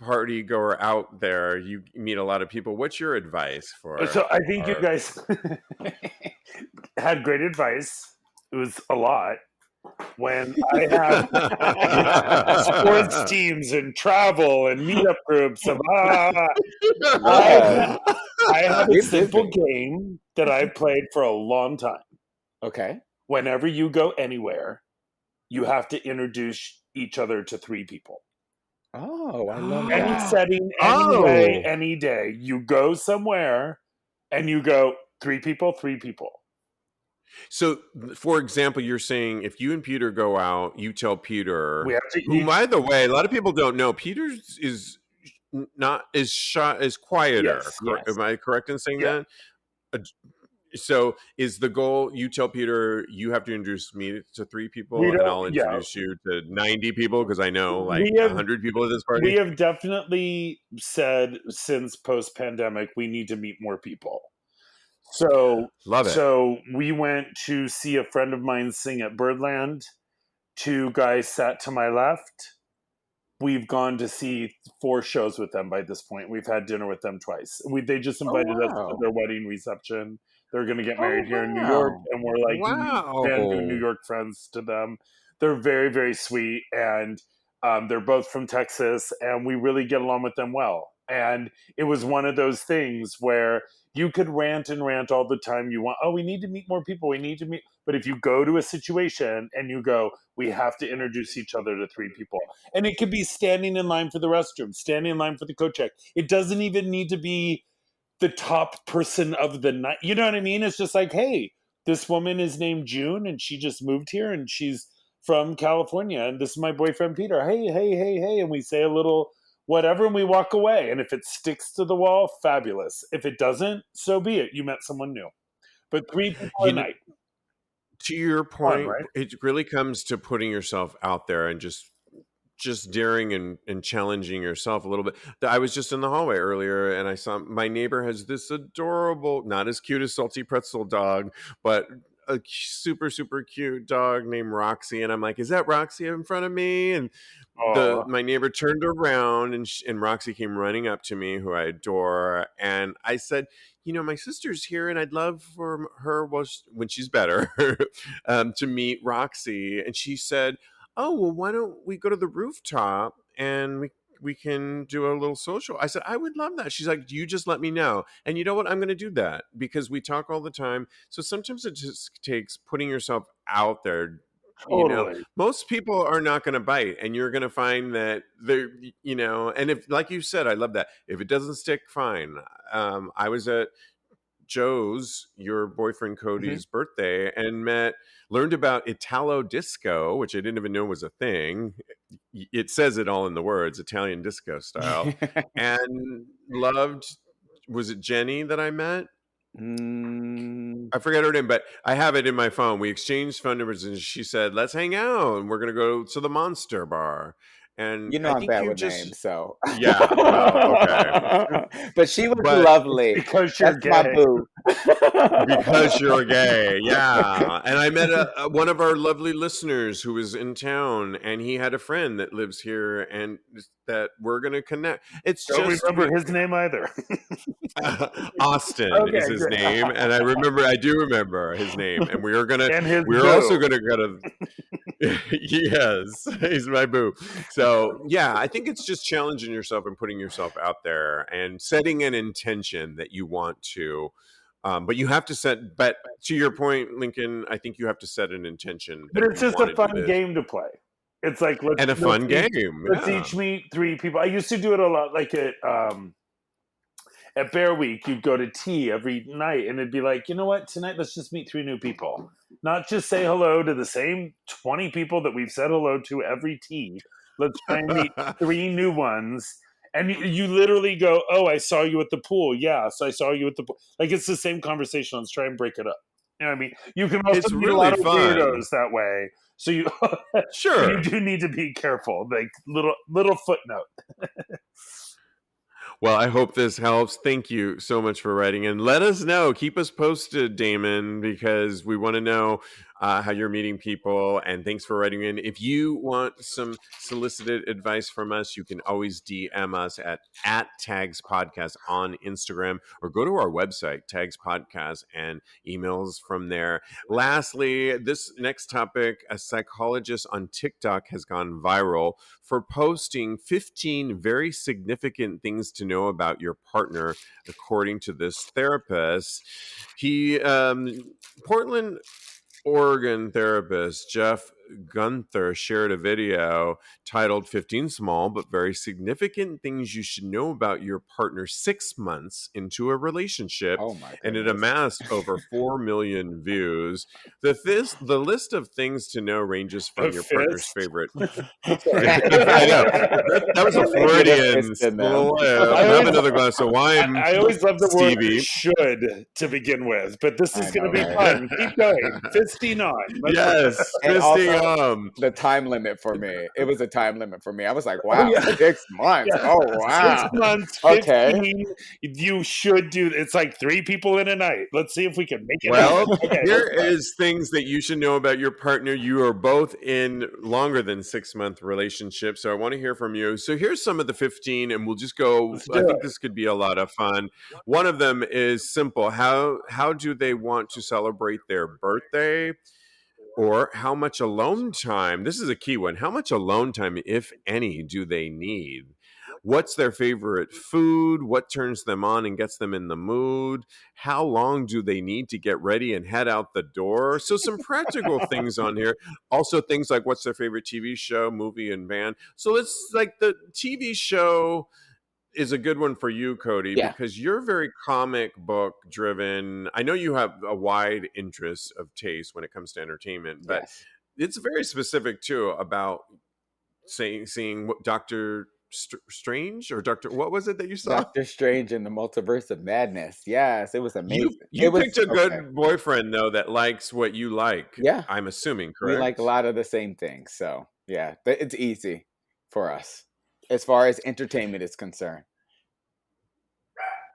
Party goer out there. You meet a lot of people. What's your advice for So I think you guys had great advice. It was a lot. When I have sports teams and travel and meetup groups of Yes. I have a You're simple busy. game that I've played for a long time. Okay. Whenever you go anywhere, you have to introduce each other to 3 people. Oh, I love Any that. setting, any way, any day. You go somewhere and you go 3 people, 3 people. So, for example, you're saying if you and Peter go out, you tell Peter, We have to who, each. by the way, a lot of people don't know, Peter is shy, is quieter. Yes. Am I correct in saying Yeah. that? So, is the goal you tell Peter you have to introduce me to 3 We people, and don't. I'll Yeah. introduce you to 90 people because I know like We have 100 people at this we party? have definitely said since post pandemic we need to meet more people. So Love it. so we went to see a friend of mine sing at Birdland. 2 guys sat to my left. We've gone to see 4 shows with them by this point. We've had dinner with them twice. They just Oh, invited us to wow. their wedding reception. They're going to get Oh, married here in New York, wow. and we're like brand new New Wow. York friends to them. They're very, very sweet, and they're both from Texas, and we really get along with them well. And it was one of those things where you could rant and rant all the time you want. Oh, we need to meet more people. We need to meet. But if you go to a situation and you go, we have to introduce each other to 3 people. And it could be standing in line for the restroom, standing in line for the coat check. It doesn't even need to be the top person of the night. You know what I mean? It's just like, hey, this woman is named June and she just moved here and she's from California. And this is my boyfriend, Peter. Hey, hey, hey, hey. And we say a little whatever and we walk away. And if it sticks to the wall, fabulous. If it doesn't, so be it. You met someone new. But 3 people a You know, night. to your Fun, point, right? it really comes to putting yourself out there and just daring and challenging yourself a little bit. I was just in the hallway earlier and I saw my neighbor has this adorable, not as cute as Salty Pretzel dog, but a super, super cute dog named Roxy. And I'm like, is that Roxy in front of me? And Oh, my neighbor turned around and Roxy came running up to me, who I adore. And I said, my sister's here and I'd love for her when she's better to meet Roxy. And she said, oh, well, why don't we go to the rooftop and we can do a little social. I said, I would love that. She's like, you just let me know. And you know what? I'm going to do that because we talk all the time. So sometimes it just takes putting yourself out there. totally. Most people are not going to bite, and you're going to find that they're, and if, like you said, I love that. If it doesn't stick, fine. I was at Joe's, your boyfriend Mhm. Kodi's birthday, and learned about Italo disco, which I didn't even know was a thing. It says it all in the words, Italian disco style, and loved. Was it Jenny that I met? Mm, I forget her name, but I have it in my phone. We exchanged phone numbers, and she said, "Let's hang out, and we're gonna go to the Monster Bar." And I I'm think bad you with just, names, so. yeah. Well, okay, But she was but It's lovely. because you're That's my gay. boo. Because you're gay, yeah. And I met one of our lovely listeners who was in town, and he had a friend that lives here, and that we're gonna connect. It's Don't just remember his name either. Austin is Okay, his great. name, and I do remember his name, and And his we're boo. also gonna go to. Yes, he's my boo. So yeah, I think it's just challenging yourself and putting yourself out there and setting an intention that you want to. But you have to set. But to your point, Lincoln, I think you have to set an intention But that it's you just want a to do fun this, game to play. It's like and a fun game. let's Yeah. each meet 3 people. I used to do it a lot, like at Bear Week. You'd go to tea every night, and it'd be like, you know what? Tonight, let's just meet 3 new people. Not just say hello to the same 20 people that we've said hello to every tea. Let's try and meet 3 new ones. And you literally go, oh, I saw you at the pool. Yes, I saw you at the pool. Like, it's the same conversation. Let's try and break it up. You know what I mean? You can also It's meet a really lot of fun. weirdos that way. So you Sure. you do need to be careful. Like, little footnote. Well, I hope this helps. Thank you so much for writing in. Let us know. Keep us posted, Damon, because we want to know how you're meeting people. And thanks for writing in. If you want some solicited advice from us, you can always DM us at Tags Podcast on Instagram, or go to our website, Tags Podcast, and emails from there. Lastly, this next topic, a psychologist on TikTok has gone viral for posting 15 very significant things to know about your partner, according to this therapist. He, Portland, Oregon therapist Jeff Gunther shared a video titled 15 Small but Very Significant Things You Should Know About Your Partner 6 months into a Relationship, Oh my and it goodness. amassed over 4 million views. The list of things to know ranges from your partner's favorite. I know. That was a They get a Freudian fist in them. slip. Have another glass of wine, I always love the Stevie. word "should" to begin with, but this is I going to know, be right? fun. Keep going. Fisting on. Let's Yes, And fisting also the time limit for me. It was a time limit for me. I was like, wow, yeah. 6 months. Yeah. Oh 6 wow. months, Okay. 15. You should do. It's like 3 people in a night. Let's see if we can make it. Well, Okay, here is things that you should know about your partner. You are both in longer than 6-month relationships, so I want to hear from you. So here's some of the 15, and we'll just go. Let's I do think it. this could be a lot of fun. One of them is simple. How do they want to celebrate their birthday? Or how much alone time? This is a key one. How much alone time, if any, do they need? What's their favorite food? What turns them on and gets them in the mood? How long do they need to get ready and head out the door? So, some practical things on here. Also, things like what's their favorite TV show, movie, and band. So, it's like the TV show is a good one for you, Kodi, Yeah. because you're very comic book driven. I know you have a wide interest of taste when it comes to entertainment, but Yes. it's very specific too about seeing what Doctor Strange or Doctor. What was it that you saw? Doctor Strange in the Multiverse of Madness. Yes, it was amazing. You It was picked a okay. good boyfriend though that likes what you like. Yeah. I'm assuming, We correct? like a lot of the same things. So yeah, it's easy for us as far as entertainment is concerned.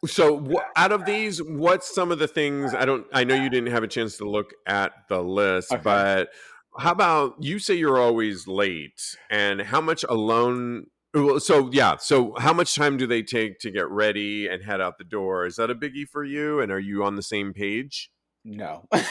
So, out of these, what's some of the things? I know you didn't have a chance to look at the list, Okay. but how about you say you're always late, and how much alone? So yeah, so how much time do they take to get ready and head out the door? Is that a biggie for you? And are you on the same page? No. Are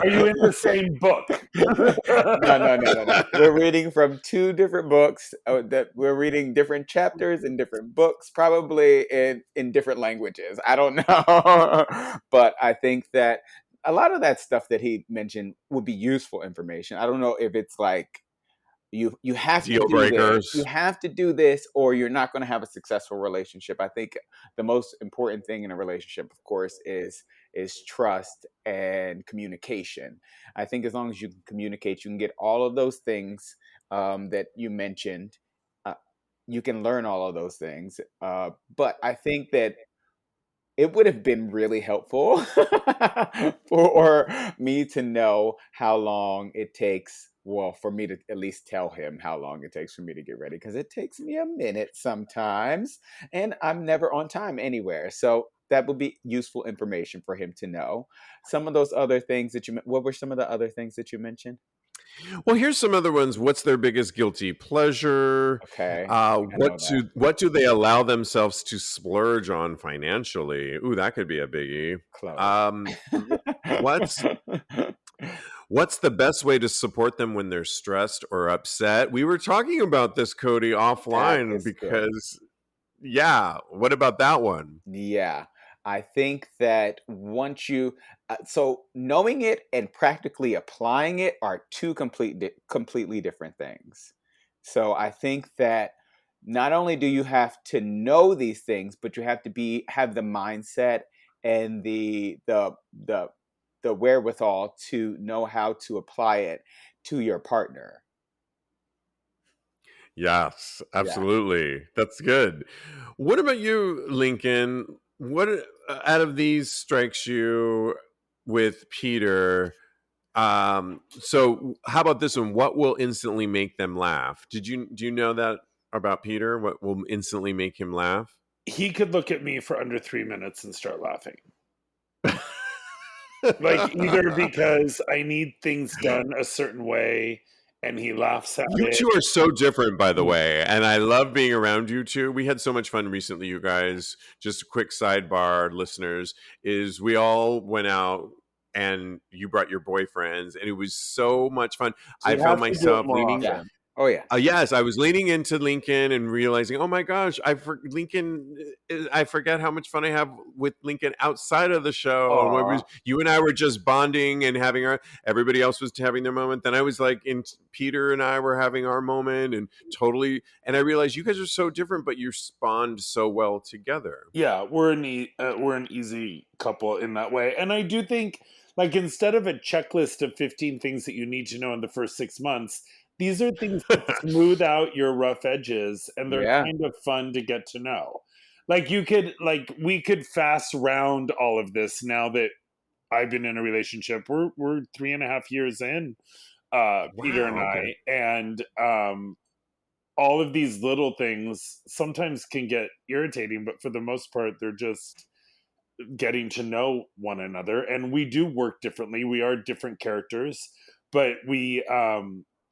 you in the same book? No. We're reading from 2 different books. That we're reading different chapters in different books, probably in different languages. I don't know, but I think that a lot of that stuff that he mentioned would be useful information. I don't know if it's like you have to Deal do this. breakers. You have to do this, or you're not going to have a successful relationship. I think the most important thing in a relationship, of course, is trust and communication. I think as long as you can communicate, you can get all of those things that you mentioned. Uh, you can learn all of those things. But I think that it would have been really helpful for me to know how long it takes. Well, for me to at least tell him how long it takes for me to get ready, because it takes me a minute sometimes, and I'm never on time anywhere. So that would be useful information for him to know. Some of those other things that what were some of the other things that you mentioned? Well, here's some other ones. What's their biggest guilty pleasure? Okay, I think I know that. What do they allow themselves to splurge on financially? Ooh, that could be a biggie. Close. What's What's the best way to support them when they're stressed or upset? We were talking about this, Kodi, That offline is good. because, yeah, what about that one? Yeah, I think that once you, so knowing it and practically applying it are two completely different things. So I think that not only do you have to know these things, but you have to have the mindset and the wherewithal to know how to apply it to your partner. Yes, Yeah. absolutely. That's good. What about you, Lincoln? What out of these strikes you with Peter? So how about this one? What will instantly make them laugh? Do you know that about Peter? What will instantly make him laugh? He could look at me for under 3 minutes and start laughing. Like either because I need things done a certain way and he laughs at You it. two are so different, by the way, and I love being around you two. We had so much fun recently, you guys. Just a quick sidebar, listeners, is we all went out and you brought your boyfriends, and it was so much fun. So I you found have to do it myself more leaning. Yeah. often. Oh yeah. Yes, I was leaning into Lincoln and realizing, oh my gosh, Lincoln. I forget how much fun I have with Lincoln outside of the show. And Aw. you and I were just bonding and having everybody else was having their moment. Then I was like, Peter and I were having our moment and totally. And I realized you guys are so different, but you spawned so well together. Yeah, we're an easy couple in that way. And I do think, like, instead of a checklist of 15 things that you need to know in the first 6 months, these are things that smooth out your rough edges, and they're Yeah. kind of fun to get to know. Like we could fast round all of this now that I've been in a relationship. We're 3.5 years in, Peter and Wow. Okay. I, and all of these little things sometimes can get irritating, but for the most part, they're just getting to know one another. And we do work differently. We are different characters, but we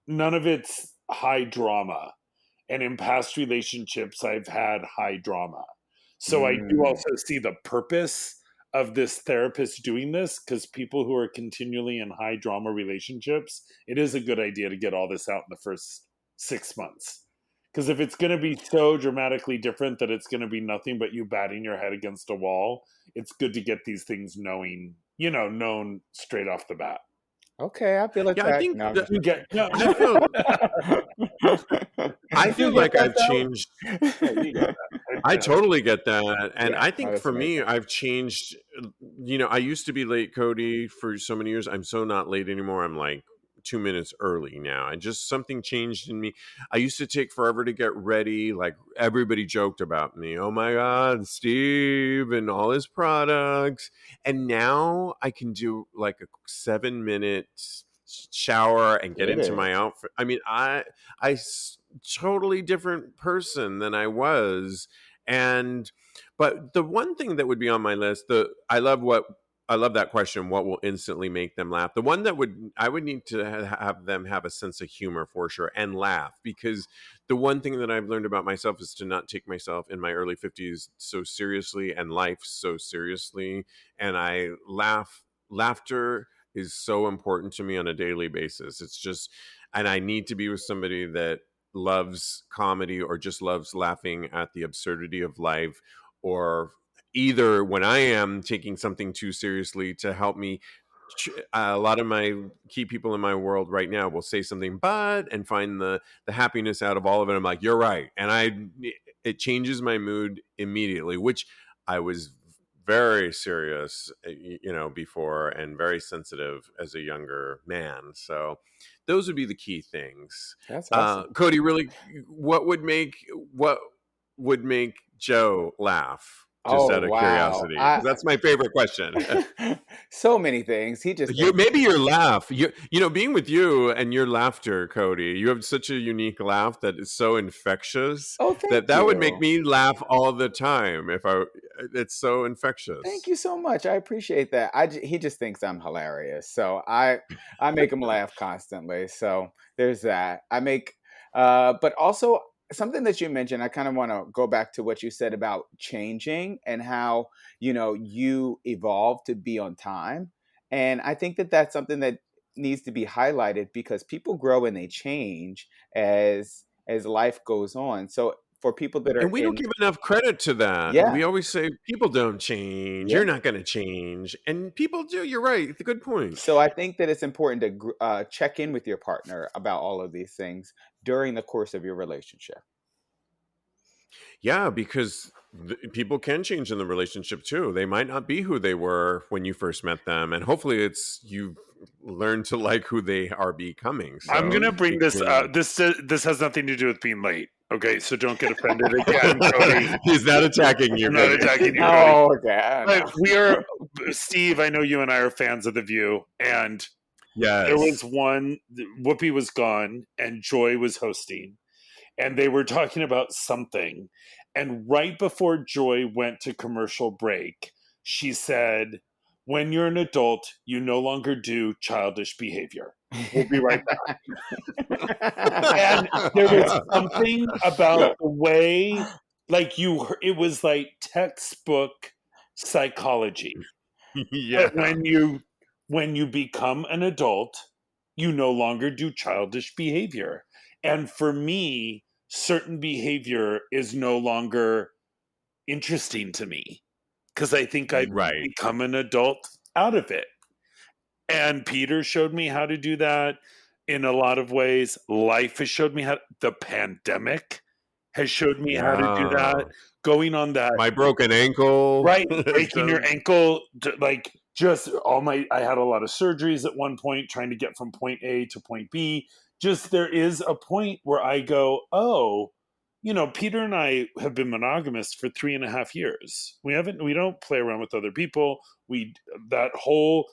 none of it's high drama. And in past relationships, I've had high drama. So I do Mm. also see the purpose of this therapist doing this, because people who are continually in high drama relationships, it is a good idea to get all this out in the first 6 months. Because if it's going to be so dramatically different that it's going to be nothing but you batting your head against a wall, it's good to get these things known straight off the bat. Okay, I feel like Yeah, I that. think No, I'm that just You get no, I feel I you feel get like that I've though. changed. Oh, you get that. I totally get that. And yeah, I no, think that's for me, amazing. I've changed. I used to be late, Kodi, for so many years. I'm so not late anymore. I'm like 2 minutes early now. And just something changed in me. I used to take forever to get ready. Like everybody joked about me. Oh my God, Steve and all his products. And now I can do like a 7 minute shower and get Get into it. my outfit. I mean, totally different person than I was. And but the one thing that would be on my list, I love that question, what will instantly make them laugh? The one that I would need to have them have a sense of humor for sure and laugh, because the one thing that I've learned about myself is to not take myself in my early 50s so seriously and life so seriously. And laughter is so important to me on a daily basis. It's just, and I need to be with somebody that loves comedy or just loves laughing at the absurdity of life, or either when I am taking something too seriously to help me. A lot of my key people in my world right now will say something and find the happiness out of all of it. I'm like, you're right. And it changes my mood immediately, which I was very serious, before, and very sensitive as a younger man. So those would be the key things. That's awesome. Kodi, really, what would make Joe laugh? Just Oh out of wow. curiosity, because that's my favorite question. So many things. He just makes Maybe your laugh. Being with you and your laughter, Kodi. You have such a unique laugh that is so infectious Oh, thank that would make you. me laugh all the time. It's so infectious. Thank you so much. I appreciate that. He just thinks I'm hilarious, so I make him laugh constantly. So there's that. But also something that you mentioned. I kind of want to go back to what you said about changing and how you evolve to be on time, and I think that that's something that needs to be highlighted because people grow and they change as life goes on. So for people that are And we don't in, give enough credit to that. yeah, We always say people don't change. yeah. You're not going to change, and people do. You're right. It's a good point. So I think that it's important to check in with your partner about all of these things during the course of your relationship. Yeah, because people can change in the relationship too. They might not be who they were when you first met them, and hopefully, it's you learn to like who they are becoming. I'm So gonna bring it this. can. This has nothing to do with being late. Okay, so don't get offended again, Kodi. He's not attacking you. I'm not Cody. attacking you, Kodi. Oh, okay. I But know. we are, Steve. I know you and I are fans of The View, and there was Yes. one. Whoopi was gone, and Joy was hosting, and they were talking about something. And right before Joy went to commercial break, she said, "When you're an adult, you no longer do childish behavior." We'll be right back. And there was something about the way, like it was like textbook psychology. Yeah. That when you become an adult, you no longer do childish behavior. And for me, certain behavior is no longer interesting to me because I think I've Right. become an adult out of it. And Peter showed me how to do that in a lot of ways. Life has showed me how, the pandemic has showed me how to do Yeah. that. Going on that, My broken ankle. right, has breaking your done- ankle, like just I had a lot of surgeries at one point trying to get from point A to point B. Just there is a point where I go, oh, Peter and I have been monogamous for 3.5 years. We don't play around with other people. That whole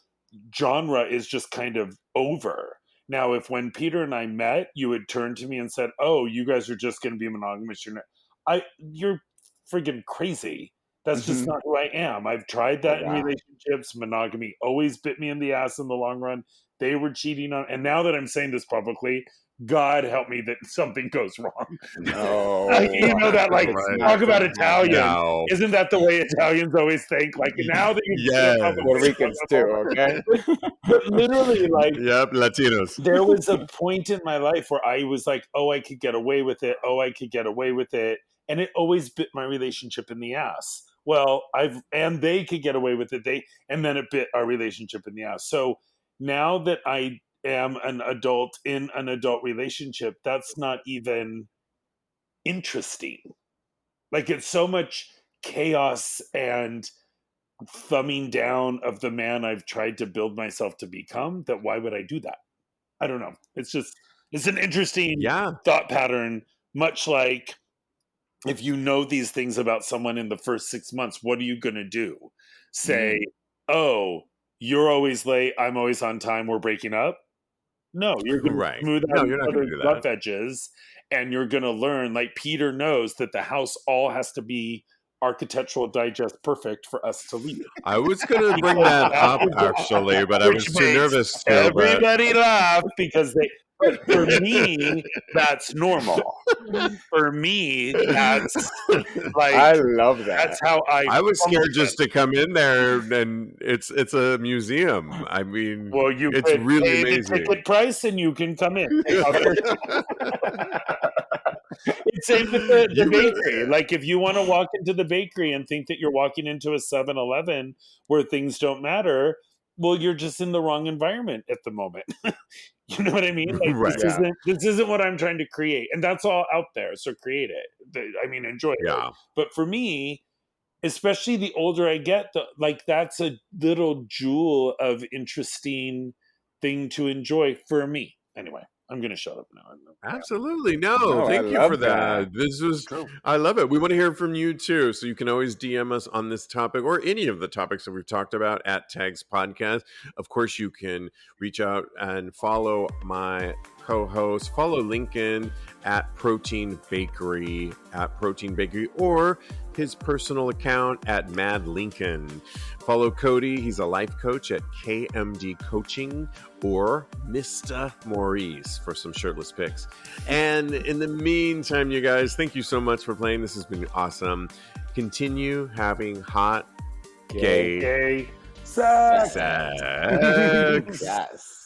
genre is just kind of over. Now, if when Peter and I met, you had turned to me and said, "Oh, you guys are just going to be monogamous," you're friggin' crazy. That's just Mhm. not who I am. I've tried Oh that in wow. relationships. Monogamy always bit me in the ass in the long run. They were cheating on, and now that I'm saying this publicly, God help me that something goes wrong. No, That, like, it's Right. talk not about gonna happen. Italian. No. Isn't that the way Italians always think? Like, now that you've said it Yes. Puerto publicly, Ricans too, okay? but literally, like, Yep. Latinos. there was a point in my life where I was like, oh, I could get away with it. Oh, I could get away with it. And it always bit my relationship in the ass. Well, and they could get away with it. And then it bit our relationship in the ass. So now that I am an adult in an adult relationship, that's not even interesting. Like, it's so much chaos and thumbing down of the man I've tried to build myself to become, that why would I do that? I don't know. It's an interesting Yeah. thought pattern, much like if you know these things about someone in the first 6 months, what are you going to do? Say, Mm. oh, you're always late, I'm always on time, we're breaking up? No, you're going to Right. smooth out No, each you're not going to other's do rough that. edges, and you're going to learn. Like Peter knows that the house all has to be Architectural Digest perfect for us to leave. I was going to bring that up actually, but I Which was too makes nervous to. But everybody laugh because but for me, that's normal. For me, that's like, I love that. that's how I I was scared function. just to come in there, and it's a museum. I mean, Well, you it's could really pay the amazing. ticket price and you can come in. Take off your It's same with the You bakery. really, Like, if you want to walk into the bakery and think that you're walking into a 7-Eleven where things don't matter, well, you're just in the wrong environment at the moment. You know what I mean? Like, right? Yeah. this isn't what I'm trying to create, and that's all out there. So create it. I mean, enjoy it. Yeah. But for me, especially the older I get, like, that's a little jewel of interesting thing to enjoy for me. Anyway, I'm gonna shut up now. Absolutely. No, No, I thank you for love that. that. This was, Cool. I love it. We want to hear from you too. So you can always DM us on this topic or any of the topics that we've talked about at Tags Podcast. Of course, you can reach out and follow my co-host. Follow Lincoln at Protein Bakery, or his personal account at Mad Lincoln. Follow Kodi. He's a life coach at KMD Coaching, or Mr. Maurice for some shirtless pics. And in the meantime, you guys, thank you so much for playing. This has been awesome. Continue having hot, gay Gay sex. sex. Yes.